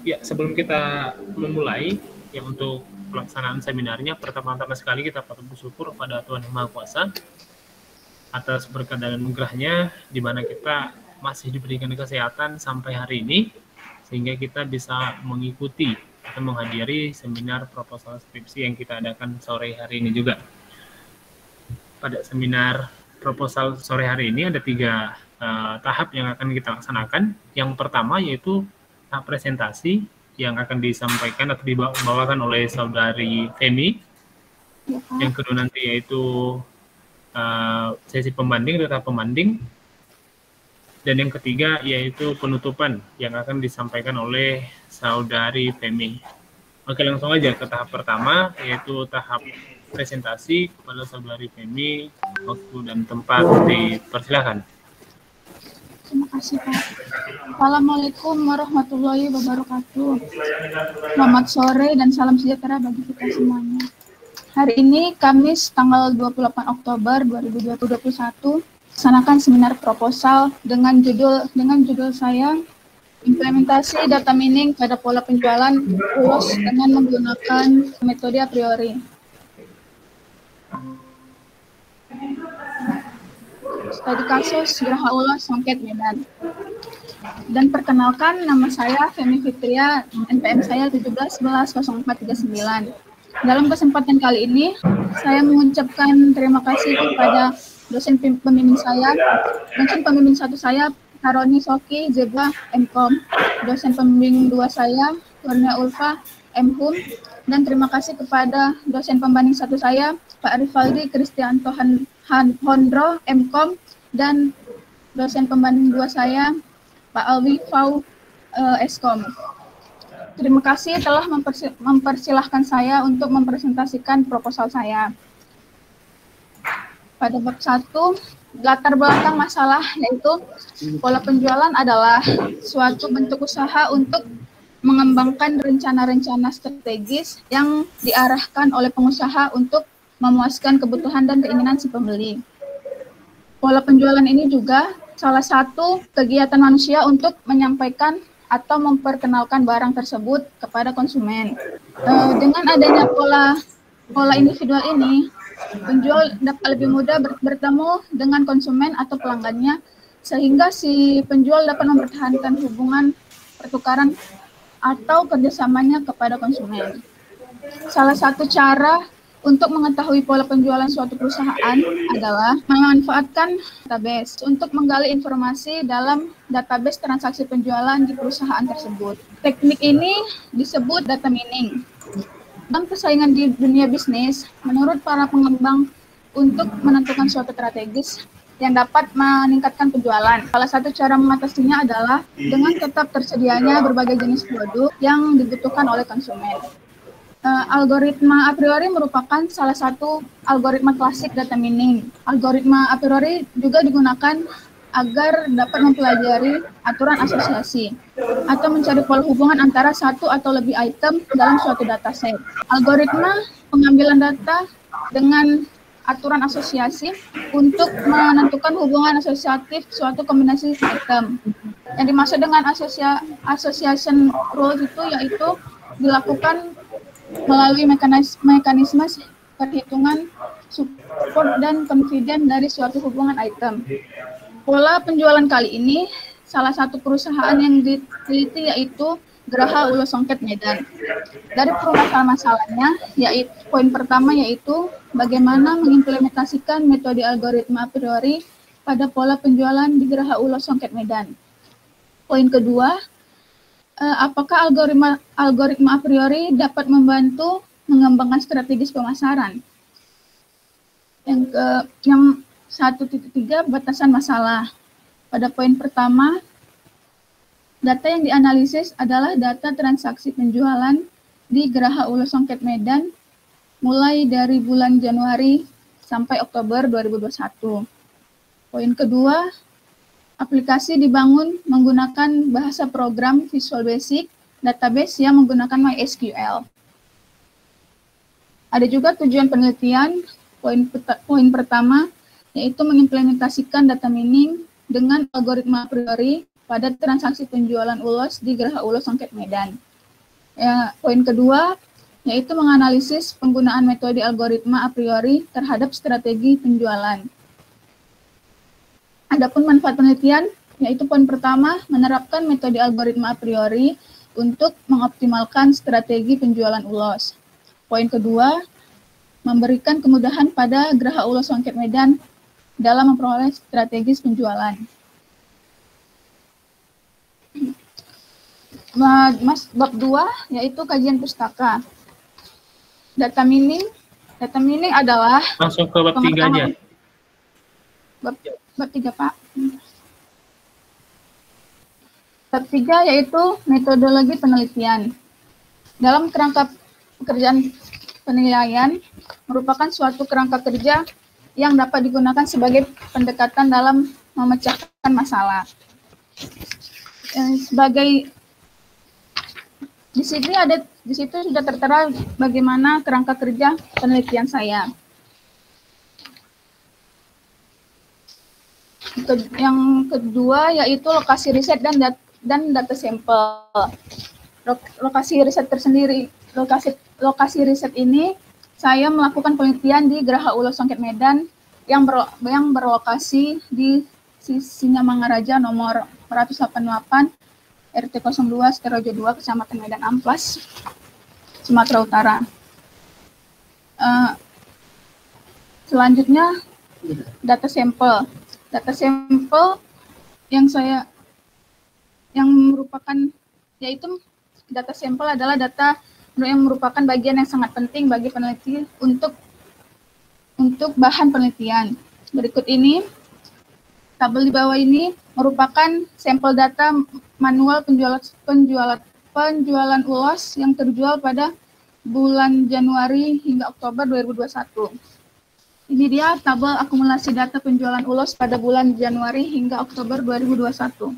Ya, sebelum kita memulai ya untuk pelaksanaan seminarnya, pertama-tama sekali kita patut bersyukur kepada Tuhan Yang Maha Kuasa atas berkat dan anugerahnya di mana kita masih diberikan kesehatan sampai hari ini sehingga kita bisa mengikuti atau menghadiri seminar proposal skripsi yang kita adakan sore hari ini juga. Pada seminar proposal sore hari ini ada 3 tahap yang akan kita laksanakan. Yang pertama yaitu tahap presentasi yang akan disampaikan atau dibawakan oleh saudari Femi. Yang kedua nanti yaitu sesi pembanding atau tahap pembanding. Dan yang ketiga yaitu penutupan yang akan disampaikan oleh saudari Femi. Oke, langsung aja ke tahap pertama yaitu tahap presentasi. Kepada saudari Femi, waktu dan tempat dipersilakan. Terima kasih, Pak. Assalamualaikum warahmatullahi wabarakatuh. Selamat sore dan salam sejahtera bagi kita semuanya. Hari ini Kamis tanggal 28 Oktober 2021 laksanakan seminar proposal dengan judul saya implementasi data mining pada pola penjualan ULOS dengan menggunakan metode a priori. Studi kasus Geraha ULOS Songket Medan. Dan perkenalkan, nama saya Femi Fitria, NPM saya 17110439. Dalam kesempatan kali ini, saya mengucapkan terima kasih kepada dosen pembimbing saya, dosen pembimbing 1 saya, Karoni Soki, Zebra, MKOM, dosen pembimbing 2 saya, Kurnia Ulfa, MHUM, dan terima kasih kepada dosen pembanding 1 saya, Pak Rivaldi Kristianto Hondro, MKOM, dan dosen pembanding 2 saya, Pak Alwi Fau, Eskom. Terima kasih telah mempersilahkan saya untuk mempresentasikan proposal saya. Pada bab 1, latar belakang masalah yaitu pola penjualan adalah suatu bentuk usaha untuk mengembangkan rencana-rencana strategis yang diarahkan oleh pengusaha untuk memuaskan kebutuhan dan keinginan si pembeli. Pola penjualan ini juga salah satu kegiatan manusia untuk menyampaikan atau memperkenalkan barang tersebut kepada konsumen. Dengan adanya pola individual ini, penjual dapat lebih mudah bertemu dengan konsumen atau pelanggannya, sehingga si penjual dapat mempertahankan hubungan pertukaran atau kerjasamanya kepada konsumen. Salah satu cara untuk mengetahui pola penjualan suatu perusahaan adalah memanfaatkan database untuk menggali informasi dalam database transaksi penjualan di perusahaan tersebut. Teknik ini disebut data mining. Dalam persaingan di dunia bisnis, menurut para pengembang, untuk menentukan suatu strategis yang dapat meningkatkan penjualan. Salah satu cara mengatasinya adalah dengan tetap tersedianya berbagai jenis produk yang dibutuhkan oleh konsumen. Algoritma a priori merupakan salah satu algoritma klasik data mining. Algoritma a priori juga digunakan agar dapat mempelajari aturan asosiasi atau mencari pola hubungan antara satu atau lebih item dalam suatu dataset. Algoritma pengambilan data dengan aturan asosiasi untuk menentukan hubungan asosiatif suatu kombinasi item. Yang dimaksud dengan association rules itu yaitu dilakukan melalui mekanisme perhitungan support dan confident dari suatu hubungan item. Pola penjualan kali ini, salah satu perusahaan yang diteliti yaitu Geraha ULOS Songket Medan. Dari permasalahan masalahnya, yaitu poin pertama yaitu bagaimana mengimplementasikan metode algoritma a priori pada pola penjualan di Geraha ULOS Songket Medan. Poin kedua, apakah algoritma a priori dapat membantu mengembangkan strategis pemasaran? Yang 1.3 batasan masalah. Pada poin pertama, data yang dianalisis adalah data transaksi penjualan di Geraha ULOS Songket Medan mulai dari bulan Januari sampai Oktober 2021. Poin kedua, aplikasi dibangun menggunakan bahasa program Visual Basic database yang menggunakan MySQL. Ada juga tujuan penelitian. Poin pertama yaitu mengimplementasikan data mining dengan algoritma a priori pada transaksi penjualan ULOS di Geraha ULOS Songket Medan. Ya, poin kedua yaitu menganalisis penggunaan metode algoritma a priori terhadap strategi penjualan. Adapun manfaat penelitian, yaitu poin pertama, menerapkan metode algoritma a priori untuk mengoptimalkan strategi penjualan ulos. Poin kedua, memberikan kemudahan pada geraha ulos songket Medan dalam memperoleh strategis penjualan. Bab 2, yaitu kajian pustaka. Data mining adalah Langsung ke bab 3 aja. Bab 3, Pak. Bab 3 yaitu metodologi penelitian. Dalam kerangka pekerjaan penilaian merupakan suatu kerangka kerja yang dapat digunakan sebagai pendekatan dalam memecahkan masalah. Di situ sudah tertera bagaimana kerangka kerja penelitian saya. Yang kedua yaitu lokasi riset dan data sampel. Lokasi riset tersendiri, lokasi riset ini saya melakukan penelitian di Geraha Ulos Songket Medan yang berlokasi di Singamangaraja nomor 188 RT 02 Seterojo 2 Kecamatan Medan Amplas, Sumatera Utara. Selanjutnya data sampel. Data sampel yang merupakan, yaitu data sampel adalah data yang merupakan bagian yang sangat penting bagi peneliti untuk bahan penelitian. Berikut ini, tabel di bawah ini merupakan sampel data manual penjualan ulos yang terjual pada bulan Januari hingga Oktober 2021. Ini dia tabel akumulasi data penjualan ulos pada bulan Januari hingga Oktober 2021.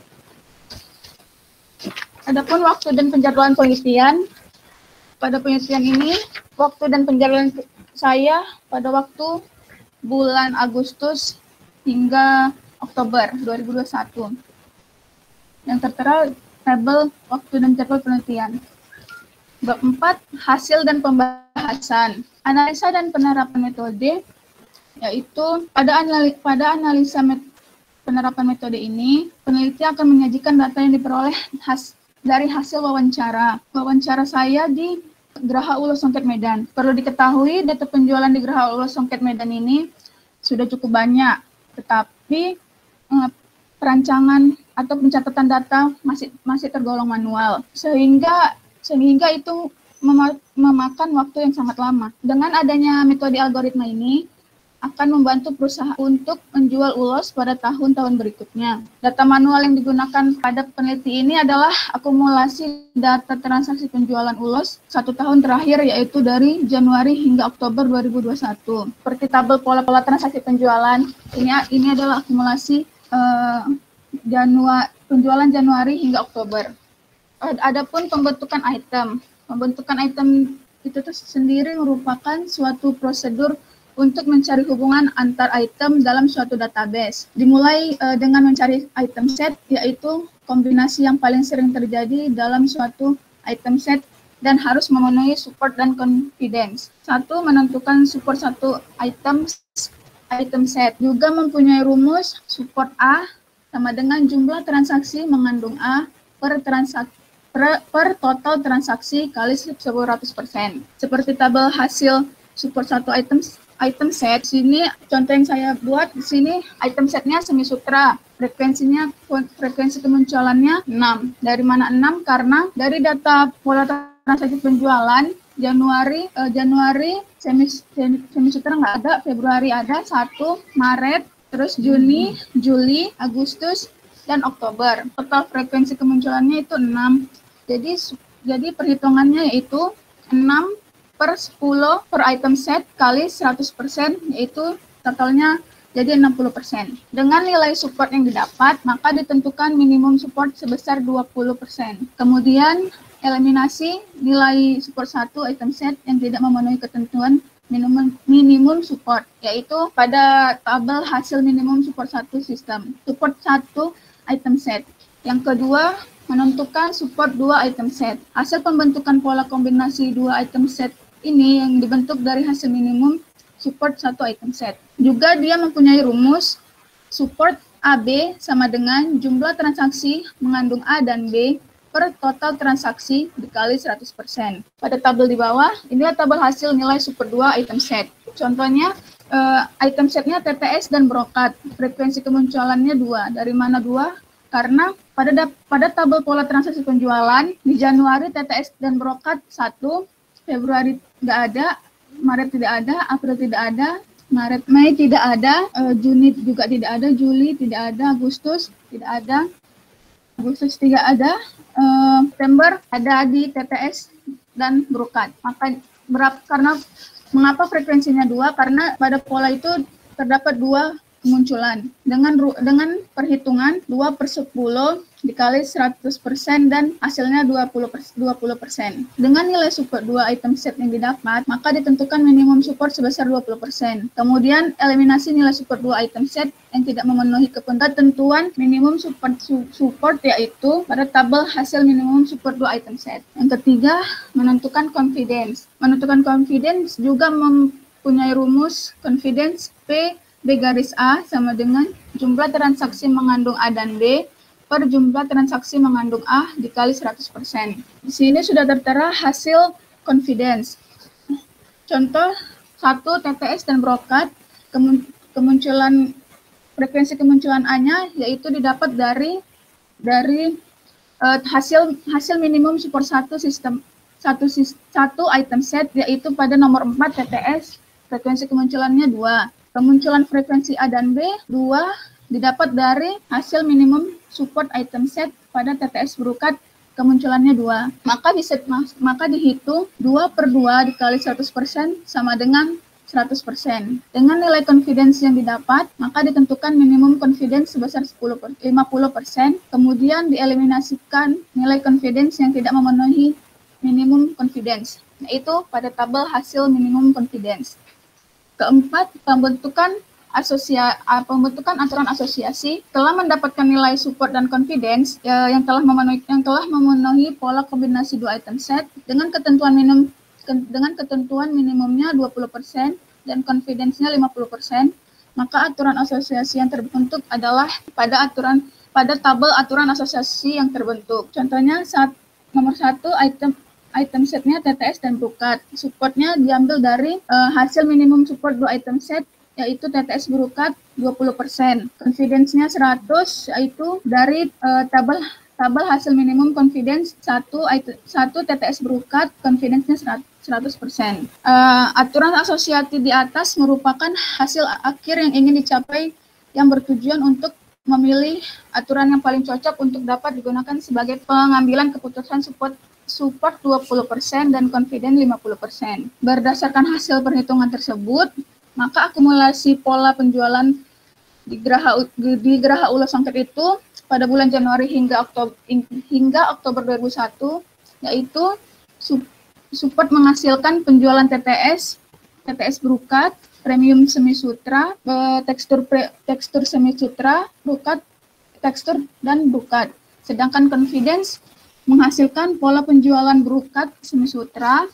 Adapun waktu dan penjadwalan penelitian, pada penelitian ini, waktu dan penjadwalan saya pada waktu bulan Agustus hingga Oktober 2021. Yang tertera tabel waktu dan jadwal penelitian. Bab 4, hasil dan pembahasan. Analisa dan penerapan metode, yaitu pada analisa penerapan metode ini, peneliti akan menyajikan data yang diperoleh dari hasil wawancara saya di Geraha Ulos Songket Medan. Perlu diketahui data penjualan di Geraha Ulos Songket Medan ini sudah cukup banyak, tetapi perancangan atau pencatatan data masih tergolong manual, sehingga itu memakan waktu yang sangat lama. Dengan adanya metode algoritma ini akan membantu perusahaan untuk menjual ulos pada tahun-tahun berikutnya. Data manual yang digunakan pada peneliti ini adalah akumulasi data transaksi penjualan ulos 1 tahun terakhir, yaitu dari Januari hingga Oktober 2021. Seperti tabel pola-pola transaksi penjualan, ini adalah akumulasi penjualan Januari hingga Oktober. Adapun pembentukan item itu sendiri merupakan suatu prosedur untuk mencari hubungan antar item dalam suatu database. Dimulai dengan mencari item set, yaitu kombinasi yang paling sering terjadi dalam suatu item set dan harus memenuhi support dan confidence. 1. Menentukan support satu item set. Juga mempunyai rumus support A sama dengan jumlah transaksi mengandung A per total transaksi kali 100%. Seperti tabel hasil support satu item set, sini contoh yang saya buat di sini item setnya semi sutra, frekuensi kemunculannya 6. Dari mana 6? Karena dari data pola transaksi penjualan Januari semi sutra nggak ada, Februari ada 1, Maret, terus Juni, Juli, Agustus, dan Oktober. Total frekuensi kemunculannya itu 6. Jadi perhitungannya yaitu 6 per 10 per item set kali 100%, yaitu totalnya jadi 60%. Dengan nilai support yang didapat, maka ditentukan minimum support sebesar 20%. Kemudian eliminasi nilai support satu item set yang tidak memenuhi ketentuan minimum support, yaitu pada tabel hasil minimum support satu sistem. Support satu item set. Yang kedua, menentukan support dua item set. Hasil pembentukan pola kombinasi dua item set ini yang dibentuk dari hasil minimum support satu item set. Juga dia mempunyai rumus support AB sama dengan jumlah transaksi mengandung A dan B per total transaksi dikali 100%. Pada tabel di bawah, inilah tabel hasil nilai support 2 item set. Contohnya, item setnya TTS dan brokat. Frekuensi kemunculannya 2. Dari mana 2? Karena pada tabel pola transaksi penjualan, di Januari TTS dan brokat 1, Februari tidak ada, Maret tidak ada, April tidak ada, Mei tidak ada, Juni juga tidak ada, Juli tidak ada, Agustus tidak ada, Agustus tidak ada, September ada di TTS dan brokat. Karena mengapa frekuensinya 2? Karena pada pola itu terdapat 2 kemunculan. Dengan perhitungan 2/10 dikali 100% dan hasilnya 20%. Dengan nilai support 2 item set yang didapat, maka ditentukan minimum support sebesar 20%. Kemudian eliminasi nilai support 2 item set yang tidak memenuhi ketentuan minimum support yaitu pada tabel hasil minimum support 2 item set. Yang ketiga, menentukan confidence. Menentukan confidence juga mempunyai rumus confidence B garis A sama dengan jumlah transaksi mengandung A dan B per jumlah transaksi mengandung A dikali 100%. Di sini sudah tertera hasil confidence. Contoh 1 TTS dan brokat, frekuensi kemunculan A-nya yaitu didapat dari hasil minimum support satu item set yaitu pada nomor 4 TTS frekuensi kemunculannya 2. Kemunculan frekuensi A dan B 2 didapat dari hasil minimum support item set pada TTS brokat kemunculannya 2. Maka dihitung 2/2 dikali 100% sama dengan 100%. Dengan nilai confidence yang didapat, maka ditentukan minimum confidence sebesar 50%, kemudian dieliminasikan nilai confidence yang tidak memenuhi minimum confidence, yaitu pada tabel hasil minimum confidence. Keempat, pembentukan aturan asosiasi telah mendapatkan nilai support dan confidence yang telah memenuhi pola kombinasi 2 item set dengan ketentuan minimumnya 20% dan confidence-nya 50%, maka aturan asosiasi yang terbentuk adalah pada tabel aturan asosiasi yang terbentuk. Contohnya nomor 1 item setnya TTS dan brokat. Supportnya diambil dari hasil minimum support 2 item set, yaitu TTS brokat 20%. Confidence-nya 100, yaitu dari tabel hasil minimum confidence 1 TTS brokat, confidence-nya 100%. Aturan asosiasi di atas merupakan hasil akhir yang ingin dicapai yang bertujuan untuk memilih aturan yang paling cocok untuk dapat digunakan sebagai pengambilan keputusan support 20% dan confident 50%. Berdasarkan hasil perhitungan tersebut, maka akumulasi pola penjualan di Geraha Ulo Songket itu pada bulan Januari hingga Oktober 2001, yaitu support menghasilkan penjualan TTS brokat, premium semi sutra, tekstur semi sutra, brokat, tekstur dan brokat. Sedangkan confidence menghasilkan pola penjualan brokat semi sutra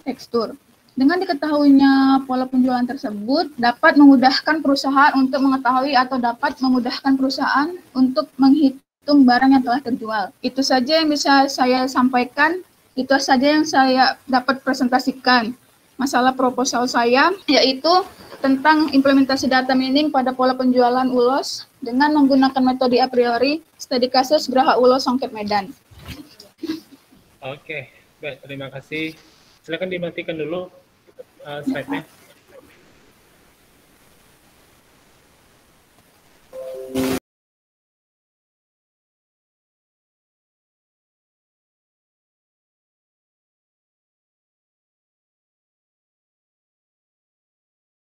tekstur. Dengan diketahuinya pola penjualan tersebut dapat memudahkan perusahaan untuk mengetahui atau dapat memudahkan perusahaan untuk menghitung barang yang telah terjual. Itu saja yang bisa saya sampaikan, itu saja yang saya dapat presentasikan. Masalah proposal saya yaitu tentang implementasi data mining pada pola penjualan ulos dengan menggunakan metode a priori studi kasus Geraha Ulo Songket Medan. Oke, baik, terima kasih. Silakan dimatikan dulu slide-nya.